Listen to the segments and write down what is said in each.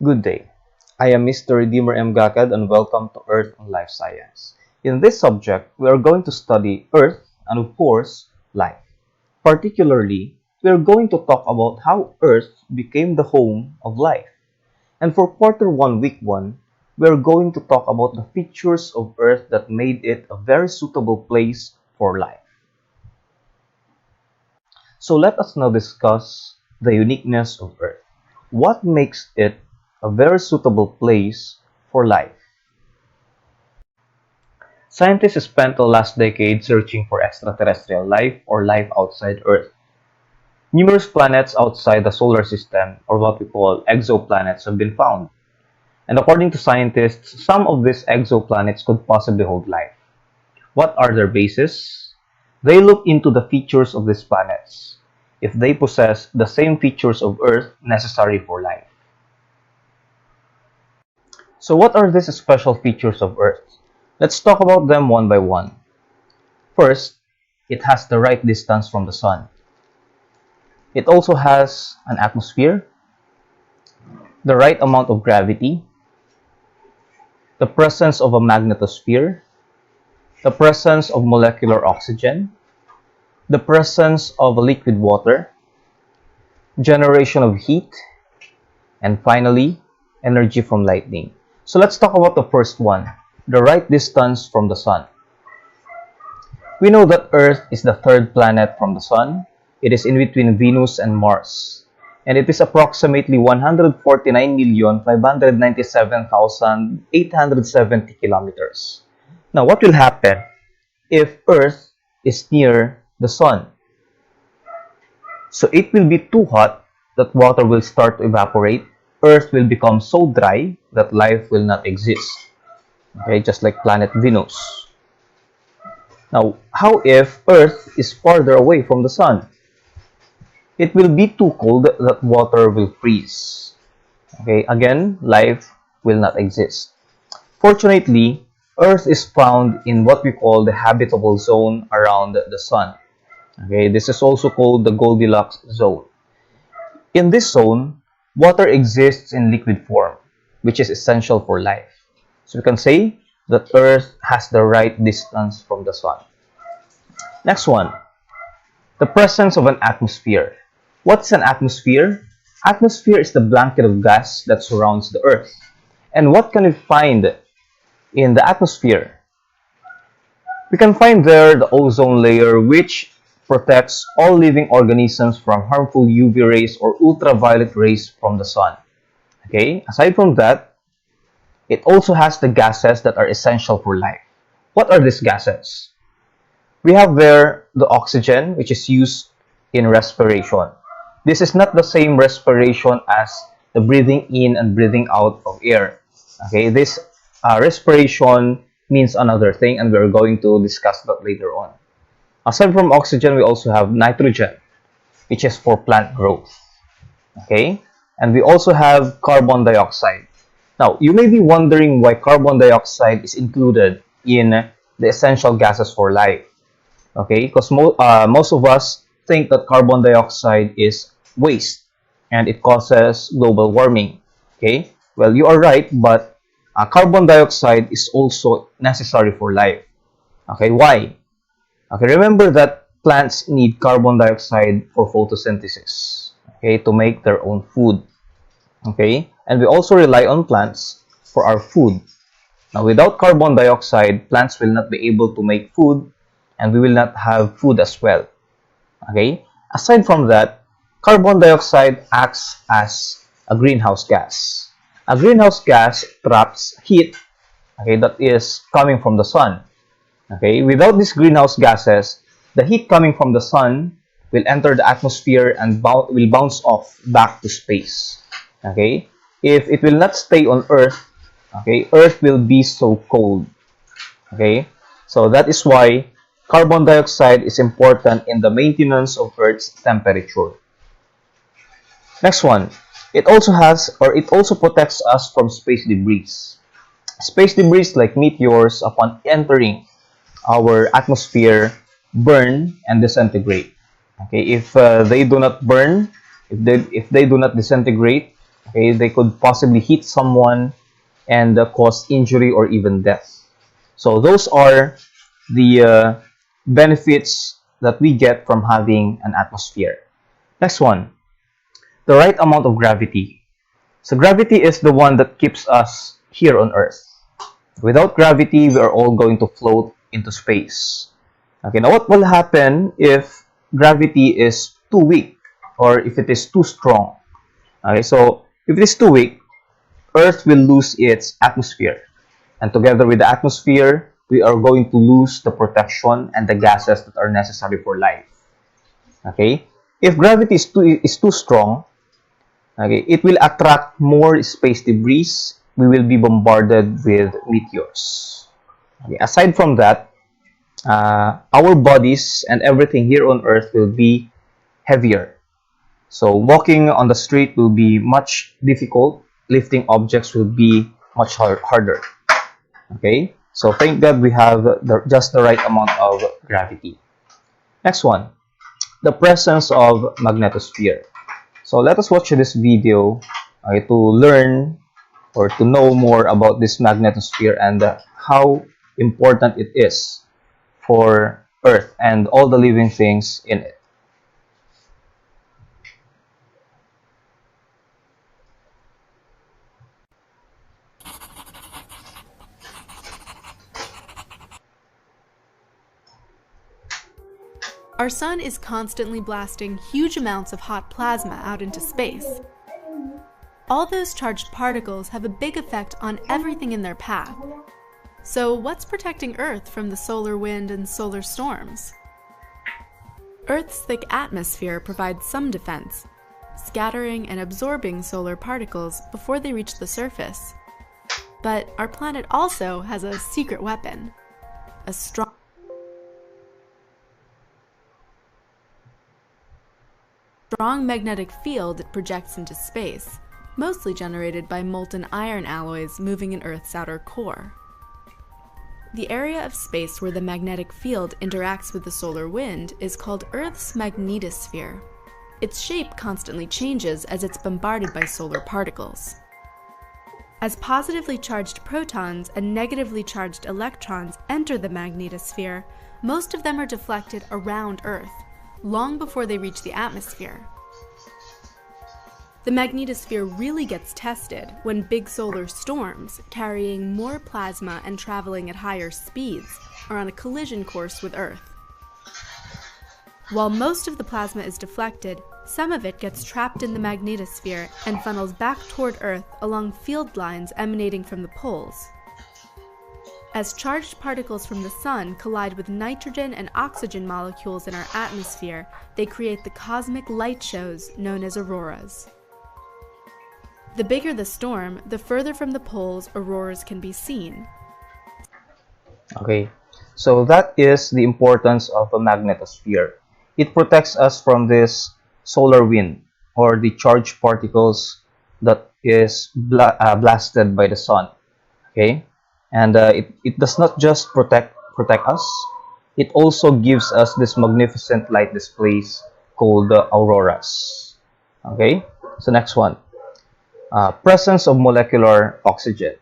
Good day. I am Mr. Redeemer M. Gakad and welcome to Earth and Life Science. In this subject, we are going to study Earth and of course, life. Particularly, we are going to talk about how Earth became the home of life. And for quarter 1, week 1, we are going to talk about the features of Earth that made it a very suitable place for life. So let us now discuss the uniqueness of Earth. What makes it a very suitable place for life? Scientists spent the last decade searching for extraterrestrial life or life outside Earth. Numerous planets outside the solar system, or what we call exoplanets, have been found. And according to scientists, some of these exoplanets could possibly hold life. What are their bases? They look into the features of these planets, if they possess the same features of Earth necessary for life. So what are these special features of Earth? Let's talk about them one by one. First, it has the right distance from the Sun. It also has an atmosphere, the right amount of gravity, the presence of a magnetosphere, the presence of molecular oxygen, the presence of liquid water, generation of heat, and finally, energy from lightning. So let's talk about the first one, the right distance from the Sun. We know that Earth is the third planet from the Sun. It is in between Venus and Mars, and it is approximately 149,597,870 kilometers. Now, what will happen if Earth is near the Sun? So it will be too hot that water will start to evaporate. Earth will become so dry that life will not exist. Okay, just like planet Venus. Now, how if Earth is farther away from the Sun? It will be too cold that water will freeze. Okay, again, life will not exist. Fortunately, Earth is found in what we call the habitable zone around the Sun. Okay, this is also called the Goldilocks zone. In this zone, water exists in liquid form, which is essential for life. So we can say that Earth has the right distance from the Sun. Next one, the presence of an atmosphere. What's an atmosphere? Atmosphere is the blanket of gas that surrounds the Earth. And what can we find in the atmosphere? We can find there the ozone layer, which protects all living organisms from harmful UV rays or ultraviolet rays from the Sun. Okay, aside from that, it also has the gases that are essential for life. What are these gases? We have there the oxygen, which is used in respiration. This is not the same respiration as the breathing in and breathing out of air. Okay, this respiration means another thing, and we're going to discuss that later on. Aside from oxygen, we also have nitrogen, which is for plant growth. Okay, and we also have carbon dioxide. Now, you may be wondering why carbon dioxide is included in the essential gases for life. Okay, because most of us think that carbon dioxide is waste and it causes global warming. Okay, well, you are right, but carbon dioxide is also necessary for life. Okay, why? Okay, remember that plants need carbon dioxide for photosynthesis, okay, to make their own food. Okay, and we also rely on plants for our food. Now, without carbon dioxide, plants will not be able to make food, and we will not have food as well. Okay, aside from that, carbon dioxide acts as a greenhouse gas. A greenhouse gas traps heat, okay, that is coming from the Sun. Okay, without these greenhouse gases, the heat coming from the Sun will enter the atmosphere and will bounce off back to space. Okay, if it will not stay on Earth, okay, Earth will be so cold. Okay, so that is why carbon dioxide is important in the maintenance of Earth's temperature. Next one, it also protects us from space debris. Space debris like meteors, upon entering our atmosphere, burn and disintegrate. Okay, if they do not burn, if they do not disintegrate, Okay, they could possibly hit someone and cause injury or even death. So those are the benefits that we get from having an atmosphere. Next one, the right amount of gravity. So gravity is the one that keeps us here on Earth. Without gravity, we are all going to float into space. Okay, now what will happen if gravity is too weak or if it is too strong? Okay, so if it is too weak, Earth will lose its atmosphere. And together with the atmosphere, we are going to lose the protection and the gases that are necessary for life. Okay? If gravity is too strong, okay, it will attract more space debris. We will be bombarded with meteors. Okay, aside from that, our bodies and everything here on Earth will be heavier. So walking on the street will be much difficult. Lifting objects will be much harder. Okay, so thank God we have just the right amount of gravity. Next one, the presence of magnetosphere. So let us watch this video to learn or to know more about this magnetosphere and how important it is for Earth and all the living things in it. Our sun is constantly blasting huge amounts of hot plasma out into space. All those charged particles have a big effect on everything in their path. So what's protecting Earth from the solar wind and solar storms? Earth's thick atmosphere provides some defense, scattering and absorbing solar particles before they reach the surface. But our planet also has a secret weapon, a strong magnetic field it projects into space, mostly generated by molten iron alloys moving in Earth's outer core. The area of space where the magnetic field interacts with the solar wind is called Earth's magnetosphere. Its shape constantly changes as it's bombarded by solar particles. As positively charged protons and negatively charged electrons enter the magnetosphere, most of them are deflected around Earth, long before they reach the atmosphere. The magnetosphere really gets tested when big solar storms, carrying more plasma and traveling at higher speeds, are on a collision course with Earth. While most of the plasma is deflected, some of it gets trapped in the magnetosphere and funnels back toward Earth along field lines emanating from the poles. As charged particles from the sun collide with nitrogen and oxygen molecules in our atmosphere, they create the cosmic light shows known as auroras. The bigger the storm, the further from the poles auroras can be seen. Okay, so that is the importance of a magnetosphere. It protects us from this solar wind or the charged particles that is blasted by the sun. Okay, and it does not just protect us, it also gives us this magnificent light displays called auroras. Okay, so next one, presence of molecular oxygen.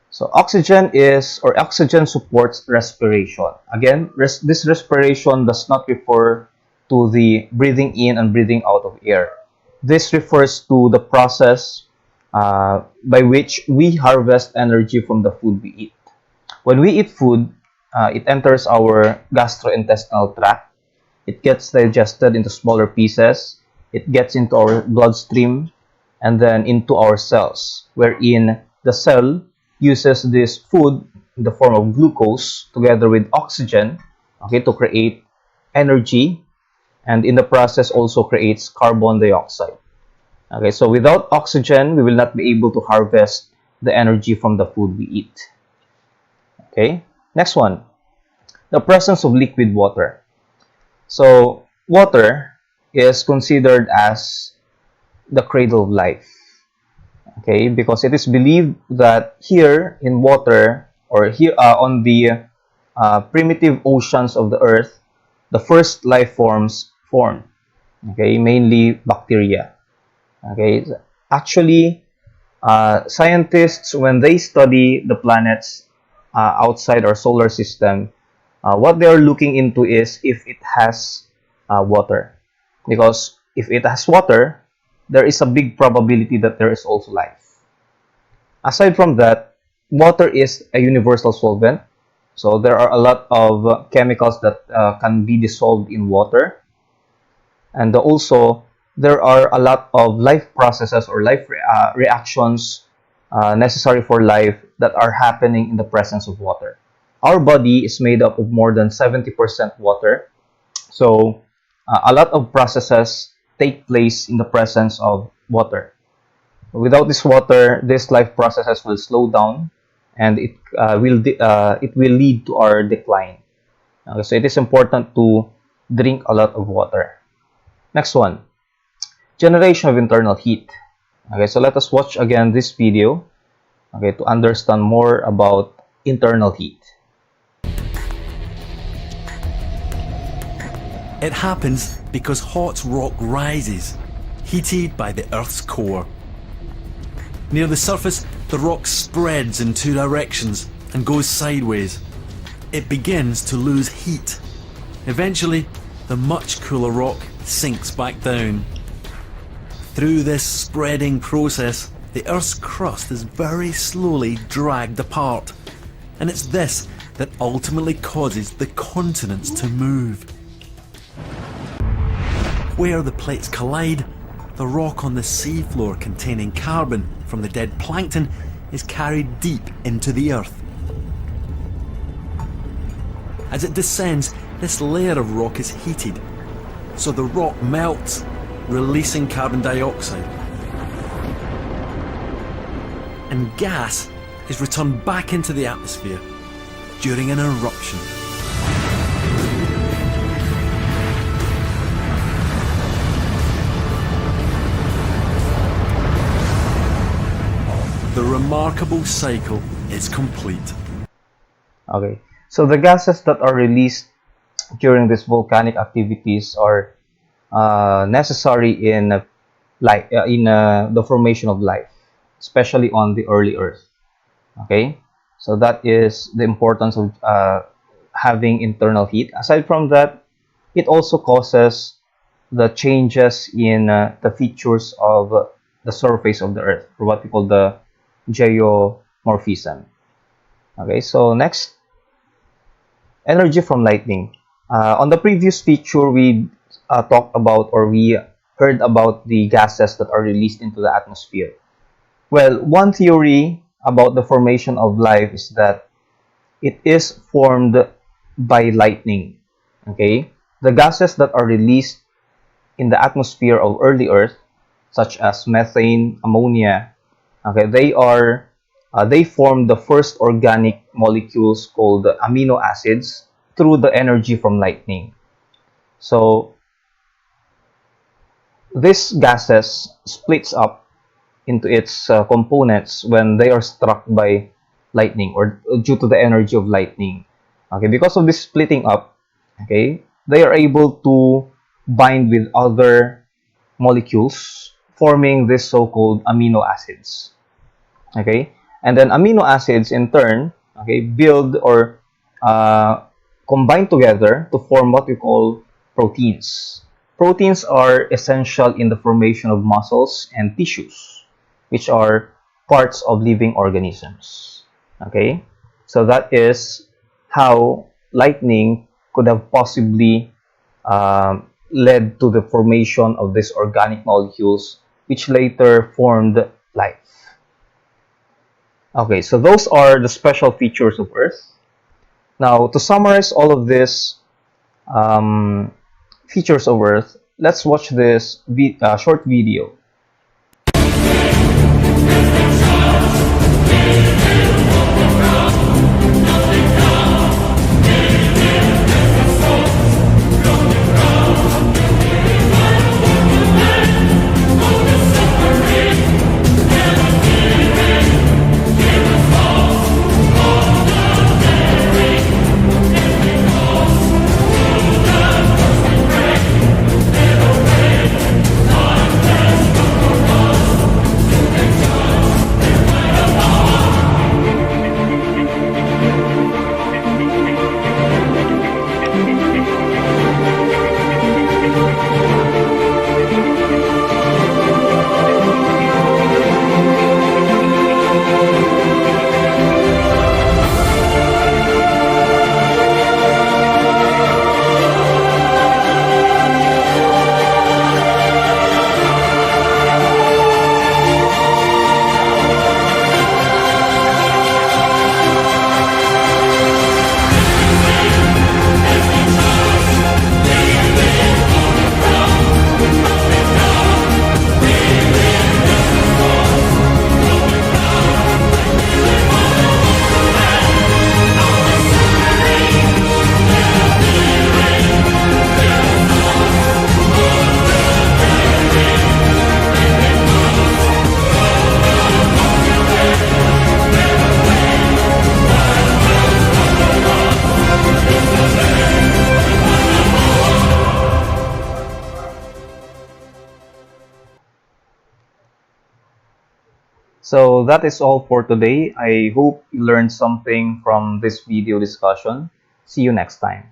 So oxygen supports respiration. Again, this respiration does not refer to the breathing in and breathing out of air. This refers to the process by which we harvest energy from the food we eat. When we eat food, it enters our gastrointestinal tract. It gets digested into smaller pieces. It gets into our bloodstream and then into our cells, wherein the cell uses this food in the form of glucose together with oxygen, okay, to create energy, and in the process also creates carbon dioxide. Okay, so without oxygen, we will not be able to harvest the energy from the food we eat. Okay, next one, the presence of liquid water. So water is considered as the cradle of life. Okay, because it is believed that here in water, or here on the primitive oceans of the earth, the first life forms formed. Okay, mainly bacteria. Okay, Actually, scientists, when they study the planets outside our solar system, what they are looking into is if it has water. Because if it has water, there is a big probability that there is also life. Aside from that, water is a universal solvent. So there are a lot of chemicals that can be dissolved in water. And also, there are a lot of life processes or life reactions necessary for life that are happening in the presence of water. Our body is made up of more than 70% water. So a lot of processes take place in the presence of water. Without this water, these life processes will slow down, and it will lead to our decline. So it is important to drink a lot of water. Next one, generation of internal heat. Okay, so let us watch again this video, okay, to understand more about internal heat. It happens because hot rock rises, heated by the Earth's core. Near the surface, the rock spreads in two directions and goes sideways. It begins to lose heat. Eventually, the much cooler rock sinks back down. Through this spreading process, the Earth's crust is very slowly dragged apart, and it's this that ultimately causes the continents to move. Where the plates collide, the rock on the seafloor containing carbon from the dead plankton is carried deep into the Earth. As it descends, this layer of rock is heated, so the rock melts, releasing carbon dioxide. And gas is returned back into the atmosphere during an eruption. The remarkable cycle is complete. Okay, so the gases that are released during these volcanic activities are necessary in the formation of life, especially on the early Earth. Okay, so that is the importance of having internal heat. Aside from that, it also causes the changes in the features of the surface of the Earth, or what we call the geomorphism. Okay, so next, energy from lightning. On the previous feature, we talked about, or we heard about the gases that are released into the atmosphere. Well, one theory about the formation of life is that it is formed by lightning. Okay, the gases that are released in the atmosphere of early Earth, such as methane, ammonia, okay, they form the first organic molecules called amino acids through the energy from lightning. So these gases splits up into its components when they are struck by lightning, or due to the energy of lightning. Okay, because of this splitting up, okay, they are able to bind with other molecules, forming this so-called amino acids. Okay, and then amino acids in turn, okay, build or combine together to form what we call proteins. Proteins are essential in the formation of muscles and tissues, which are parts of living organisms. Okay, so that is how lightning could have possibly led to the formation of these organic molecules, which later formed life. Okay, so those are the special features of Earth. Now, to summarize all of these features of Earth, let's watch this short video. So that is all for today. I hope you learned something from this video discussion. See you next time.